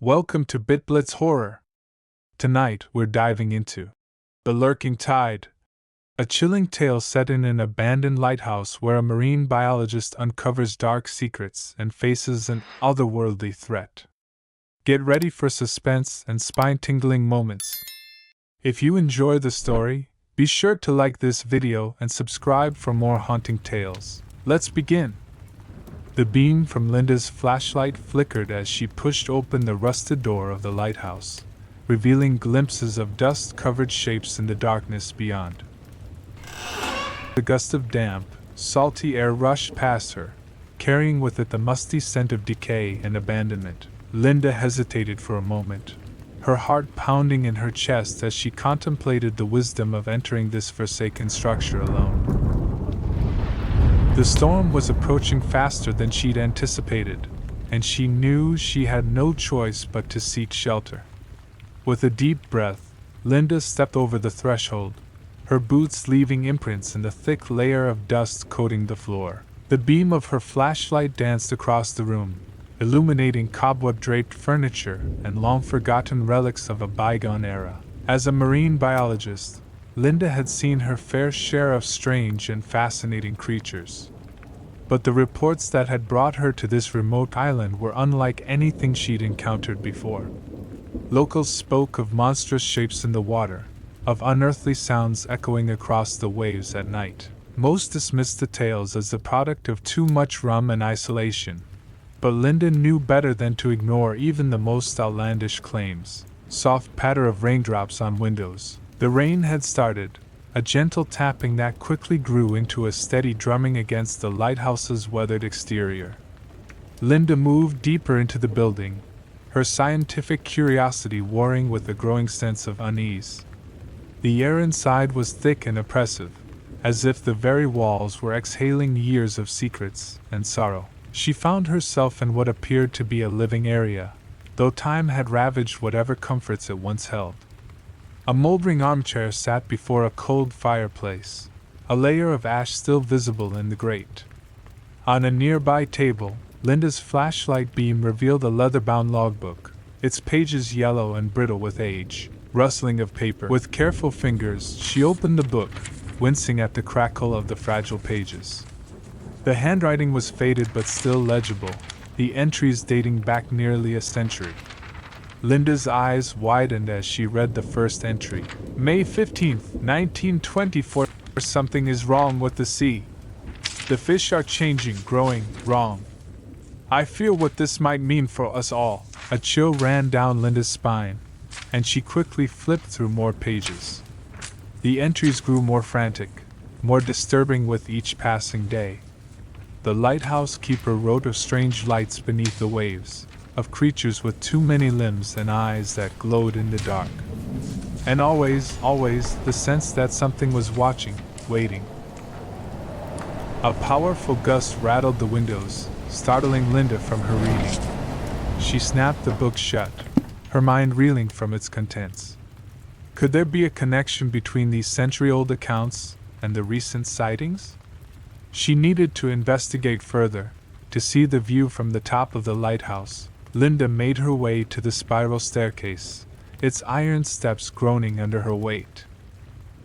Welcome to BitBlitz Horror. Tonight we're diving into The Lurking Tide, a chilling tale set in an abandoned lighthouse where a marine biologist uncovers dark secrets and faces an otherworldly threat. Get ready for suspense and spine-tingling moments. If you enjoy the story, be sure to like this video and subscribe for more haunting tales. Let's begin. The beam from Linda's flashlight flickered as she pushed open the rusted door of the lighthouse, revealing glimpses of dust-covered shapes in the darkness beyond. A gust of damp, salty air rushed past her, carrying with it the musty scent of decay and abandonment. Linda hesitated for a moment, her heart pounding in her chest as she contemplated the wisdom of entering this forsaken structure alone. The storm was approaching faster than she'd anticipated, and she knew she had no choice but to seek shelter. With a deep breath, Linda stepped over the threshold, her boots leaving imprints in the thick layer of dust coating the floor. The beam of her flashlight danced across the room, illuminating cobweb-draped furniture and long-forgotten relics of a bygone era. As a marine biologist, Linda had seen her fair share of strange and fascinating creatures. But the reports that had brought her to this remote island were unlike anything she'd encountered before. Locals spoke of monstrous shapes in the water, of unearthly sounds echoing across the waves at night. Most dismissed the tales as the product of too much rum and isolation, but Linda knew better than to ignore even the most outlandish claims. Soft patter of raindrops on windows. The rain had started, a gentle tapping that quickly grew into a steady drumming against the lighthouse's weathered exterior. Linda moved deeper into the building, her scientific curiosity warring with a growing sense of unease. The air inside was thick and oppressive, as if the very walls were exhaling years of secrets and sorrow. She found herself in what appeared to be a living area, though time had ravaged whatever comforts it once held. A moldering armchair sat before a cold fireplace, a layer of ash still visible in the grate. On a nearby table, Linda's flashlight beam revealed a leather-bound logbook, its pages yellow and brittle with age. Rustling of paper. With careful fingers, she opened the book, wincing at the crackle of the fragile pages. The handwriting was faded but still legible, the entries dating back nearly a century. Linda's eyes widened as she read the first entry. May 15th, 1924. Something is wrong with the sea. The fish are changing, growing, wrong. I fear what this might mean for us all. A chill ran down Linda's spine, and she quickly flipped through more pages. The entries grew more frantic, more disturbing with each passing day. The lighthouse keeper wrote of strange lights beneath the waves, of creatures with too many limbs and eyes that glowed in the dark. And always, the sense that something was watching, waiting. A powerful gust rattled the windows, startling Linda from her reading. She snapped the book shut, her mind reeling from its contents. Could there be a connection between these century-old accounts and the recent sightings? She needed to investigate further, to see the view from the top of the lighthouse. Linda made her way to the spiral staircase, its iron steps groaning under her weight.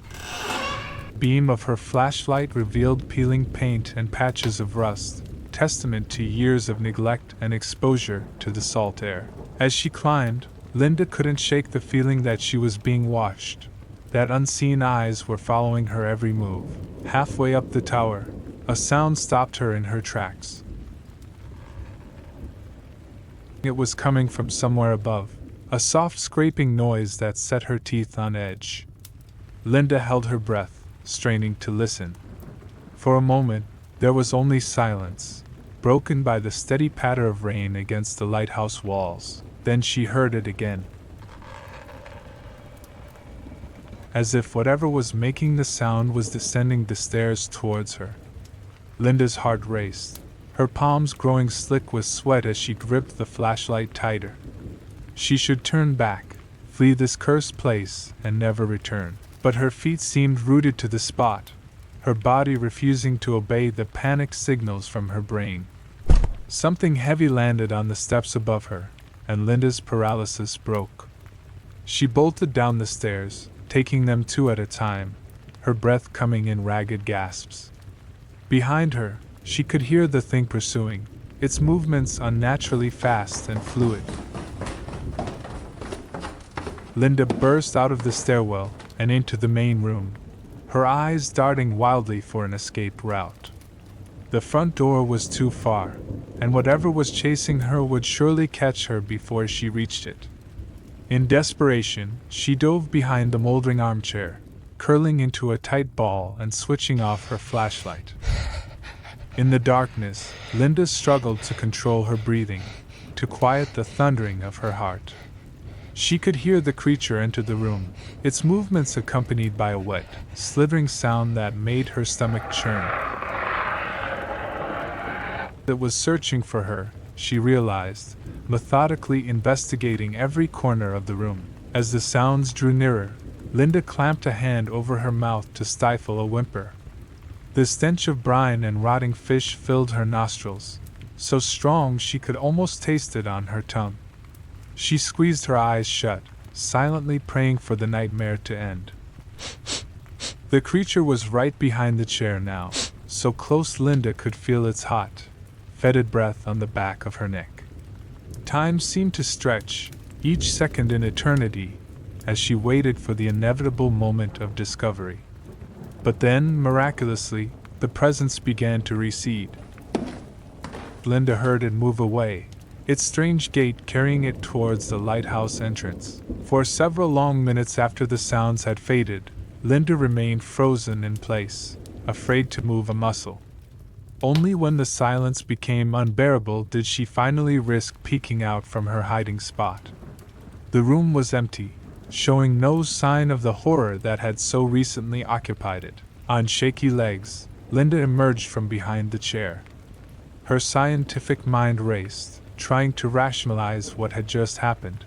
The beam of her flashlight revealed peeling paint and patches of rust, testament to years of neglect and exposure to the salt air. As she climbed, Linda couldn't shake the feeling that she was being watched, that unseen eyes were following her every move. Halfway up the tower, a sound stopped her in her tracks. It was coming from somewhere above, a soft scraping noise that set her teeth on edge. Linda held her breath, straining to listen. For a moment, there was only silence, broken by the steady patter of rain against the lighthouse walls. Then she heard it again. As if whatever was making the sound was descending the stairs towards her. Linda's heart raced, her palms growing slick with sweat as she gripped the flashlight tighter. She should turn back, flee this cursed place, and never return. But her feet seemed rooted to the spot, her body refusing to obey the panicked signals from her brain. Something heavy landed on the steps above her, and Linda's paralysis broke. She bolted down the stairs, taking them two at a time, her breath coming in ragged gasps. Behind her, she could hear the thing pursuing, its movements unnaturally fast and fluid. Linda burst out of the stairwell and into the main room, her eyes darting wildly for an escape route. The front door was too far, and whatever was chasing her would surely catch her before she reached it. In desperation, she dove behind the moldering armchair, curling into a tight ball and switching off her flashlight. In the darkness, Linda struggled to control her breathing, to quiet the thundering of her heart. She could hear the creature enter the room, its movements accompanied by a wet, slithering sound that made her stomach churn. It was searching for her, she realized, methodically investigating every corner of the room. As the sounds drew nearer, Linda clamped a hand over her mouth to stifle a whimper. The stench of brine and rotting fish filled her nostrils, so strong she could almost taste it on her tongue. She squeezed her eyes shut, silently praying for the nightmare to end. The creature was right behind the chair now, so close Linda could feel its hot, fetid breath on the back of her neck. Time seemed to stretch, each second an eternity, as she waited for the inevitable moment of discovery. But then, miraculously, the presence began to recede. Linda heard it move away, its strange gait carrying it towards the lighthouse entrance. For several long minutes after the sounds had faded, Linda remained frozen in place, afraid to move a muscle. Only when the silence became unbearable did she finally risk peeking out from her hiding spot. The room was empty, showing no sign of the horror that had so recently occupied it. On shaky legs, Linda emerged from behind the chair. Her scientific mind raced, trying to rationalize what had just happened.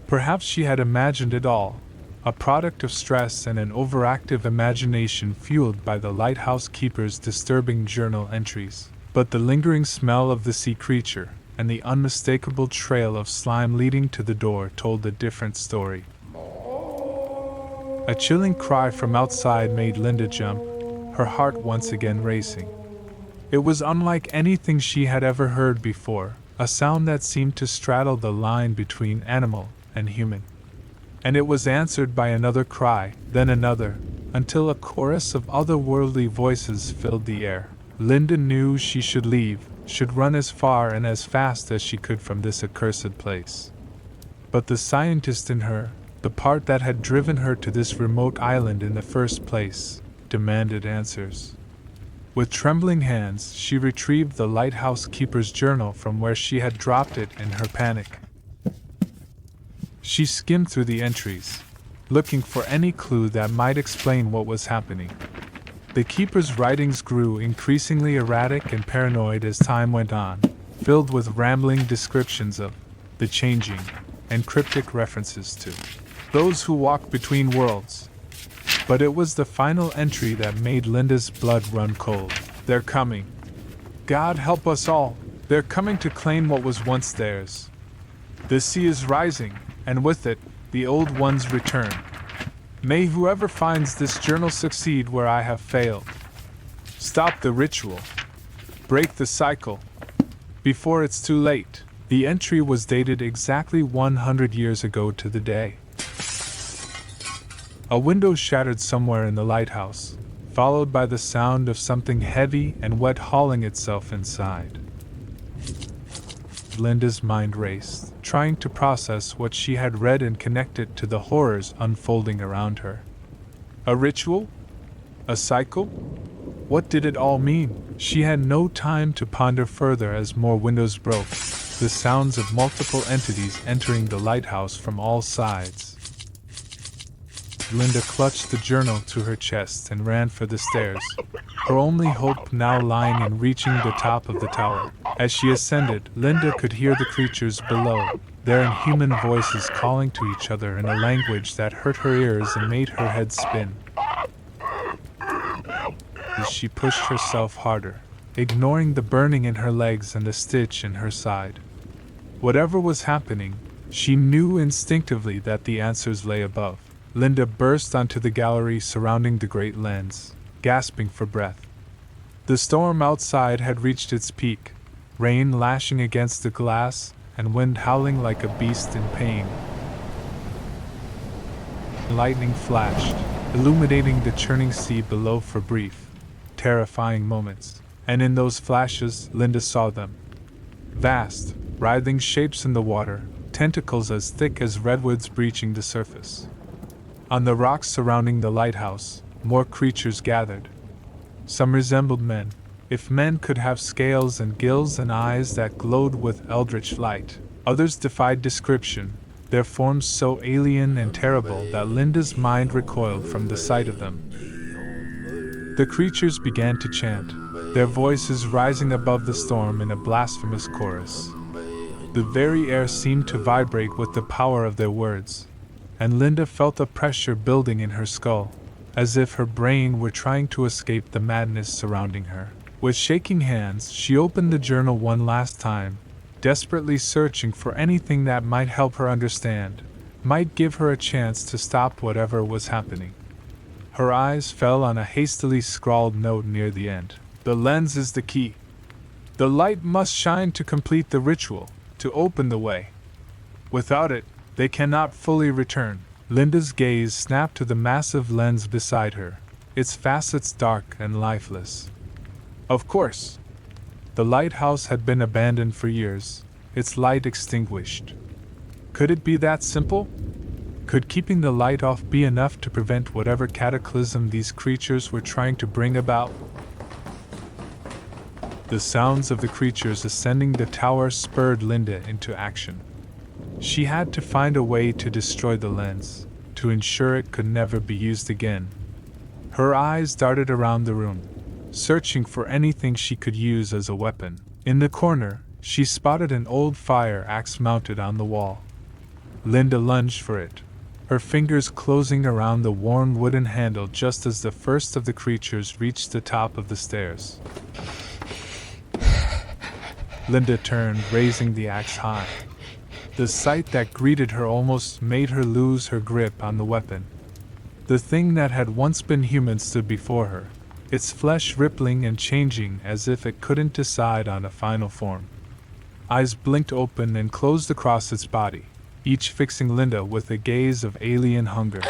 Perhaps she had imagined it all, a product of stress and an overactive imagination fueled by the lighthouse keeper's disturbing journal entries. But the lingering smell of the sea creature and the unmistakable trail of slime leading to the door told a different story. A chilling cry from outside made Linda jump, her heart once again racing. It was unlike anything she had ever heard before, a sound that seemed to straddle the line between animal and human. And it was answered by another cry, then another, until a chorus of otherworldly voices filled the air. Linda knew she should leave, should run as far and as fast as she could from this accursed place. But the scientist in her, the part that had driven her to this remote island in the first place, demanded answers. With trembling hands, she retrieved the lighthouse keeper's journal from where she had dropped it in her panic. She skimmed through the entries, looking for any clue that might explain what was happening. The keeper's writings grew increasingly erratic and paranoid as time went on, filled with rambling descriptions of the changing and cryptic references to those who walk between worlds. But it was the final entry that made Linda's blood run cold. They're coming. God help us all. They're coming to claim what was once theirs. The sea is rising, and with it, the old ones return. May whoever finds this journal succeed where I have failed. Stop the ritual. Break the cycle. Before it's too late. The entry was dated exactly 100 years ago to the day. A window shattered somewhere in the lighthouse, followed by the sound of something heavy and wet hauling itself inside. Linda's mind raced, trying to process what she had read and connect it to the horrors unfolding around her. A ritual? A cycle? What did it all mean? She had no time to ponder further as more windows broke, the sounds of multiple entities entering the lighthouse from all sides. Linda clutched the journal to her chest and ran for the stairs, her only hope now lying in reaching the top of the tower. As she ascended, Linda could hear the creatures below, their inhuman voices calling to each other in a language that hurt her ears and made her head spin. As she pushed herself harder, ignoring the burning in her legs and the stitch in her side. Whatever was happening, she knew instinctively that the answers lay above. Linda burst onto the gallery surrounding the great lens, gasping for breath. The storm outside had reached its peak, rain lashing against the glass and wind howling like a beast in pain. Lightning flashed, illuminating the churning sea below for brief, terrifying moments, and in those flashes Linda saw them. Vast, writhing shapes in the water, tentacles as thick as redwoods breaching the surface. On the rocks surrounding the lighthouse, more creatures gathered. Some resembled men, if men could have scales and gills and eyes that glowed with eldritch light. Others defied description, their forms so alien and terrible that Linda's mind recoiled from the sight of them. The creatures began to chant, their voices rising above the storm in a blasphemous chorus. The very air seemed to vibrate with the power of their words, and Linda felt a pressure building in her skull, as if her brain were trying to escape the madness surrounding her. With shaking hands, she opened the journal one last time, desperately searching for anything that might help her understand, might give her a chance to stop whatever was happening. Her eyes fell on a hastily scrawled note near the end. The lens is the key. The light must shine to complete the ritual, to open the way. Without it, they cannot fully return. Linda's gaze snapped to the massive lens beside her, its facets dark and lifeless. Of course. The lighthouse had been abandoned for years, its light extinguished. Could it be that simple? Could keeping the light off be enough to prevent whatever cataclysm these creatures were trying to bring about? The sounds of the creatures ascending the tower spurred Linda into action. She had to find a way to destroy the lens, to ensure it could never be used again. Her eyes darted around the room, searching for anything she could use as a weapon. In the corner, she spotted an old fire axe mounted on the wall. Linda lunged for it, her fingers closing around the worn wooden handle just as the first of the creatures reached the top of the stairs. Linda turned, raising the axe high. The sight that greeted her almost made her lose her grip on the weapon. The thing that had once been human stood before her, its flesh rippling and changing as if it couldn't decide on a final form. Eyes blinked open and closed across its body, each fixing Linda with a gaze of alien hunger.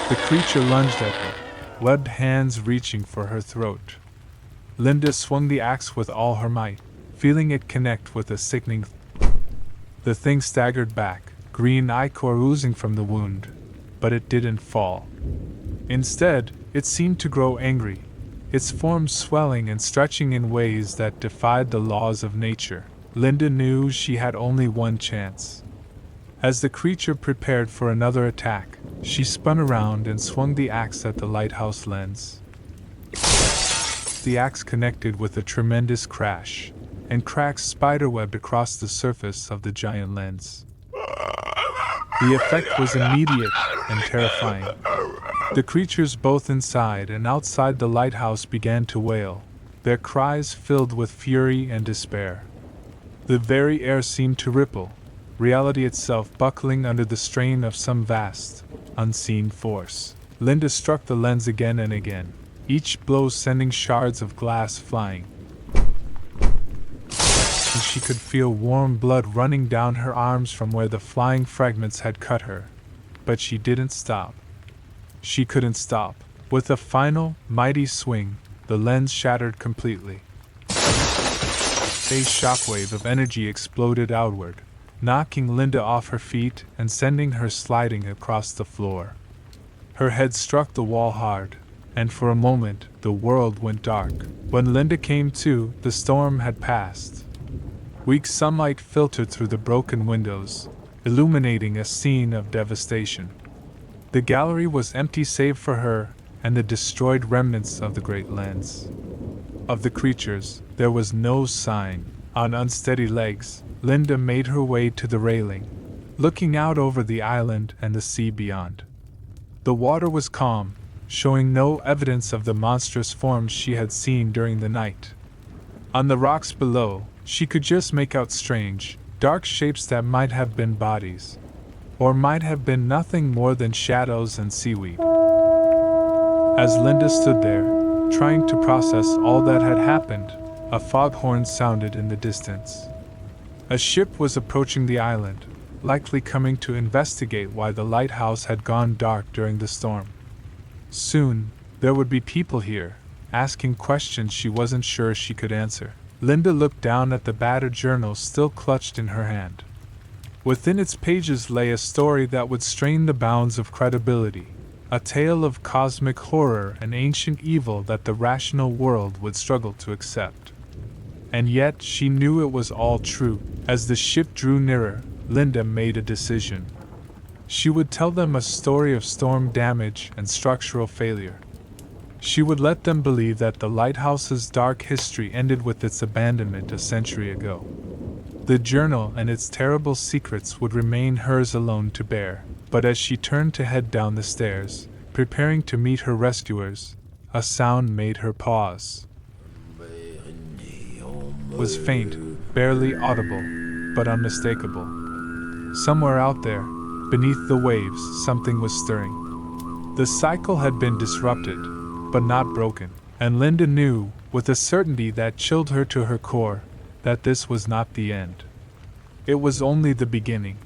The creature lunged at her, webbed hands reaching for her throat. Linda swung the axe with all her might, feeling it connect with a sickening The thing staggered back, green ichor oozing from the wound, but it didn't fall. Instead, it seemed to grow angry, its form swelling and stretching in ways that defied the laws of nature. Linda knew she had only one chance. As the creature prepared for another attack, she spun around and swung the axe at the lighthouse lens. The axe connected with a tremendous crash, and cracks spiderwebbed across the surface of the giant lens. The effect was immediate and terrifying. The creatures both inside and outside the lighthouse began to wail, their cries filled with fury and despair. The very air seemed to ripple, reality itself buckling under the strain of some vast, unseen force. Linda struck the lens again and again, each blow sending shards of glass flying. And she could feel warm blood running down her arms from where the flying fragments had cut her. But she didn't stop. She couldn't stop. With a final, mighty swing, the lens shattered completely. A shockwave of energy exploded outward, knocking Linda off her feet and sending her sliding across the floor. Her head struck the wall hard, and for a moment the world went dark. When Linda came to, the storm had passed. Weak sunlight filtered through the broken windows, illuminating a scene of devastation. The gallery was empty save for her and the destroyed remnants of the great lens. Of the creatures, there was no sign. On unsteady legs, Linda made her way to the railing, looking out over the island and the sea beyond. The water was calm, showing no evidence of the monstrous forms she had seen during the night. On the rocks below, She could just make out strange, dark shapes that might have been bodies, or might have been nothing more than shadows and seaweed. As Linda stood there, trying to process all that had happened, a foghorn sounded in the distance. A ship was approaching the island, likely coming to investigate why the lighthouse had gone dark during the storm. Soon, there would be people here, asking questions she wasn't sure she could answer. Linda looked down at the battered journal still clutched in her hand. Within its pages lay a story that would strain the bounds of credibility, a tale of cosmic horror and ancient evil that the rational world would struggle to accept. And yet she knew it was all true. As the ship drew nearer, Linda made a decision. She would tell them a story of storm damage and structural failure. She would let them believe that the lighthouse's dark history ended with its abandonment a century ago. The journal and its terrible secrets would remain hers alone to bear, but as she turned to head down the stairs, preparing to meet her rescuers, a sound made her pause. It was faint, barely audible, but unmistakable. Somewhere out there, beneath the waves, something was stirring. The cycle had been disrupted, but not broken, and Linda knew, with a certainty that chilled her to her core, that this was not the end. It was only the beginning.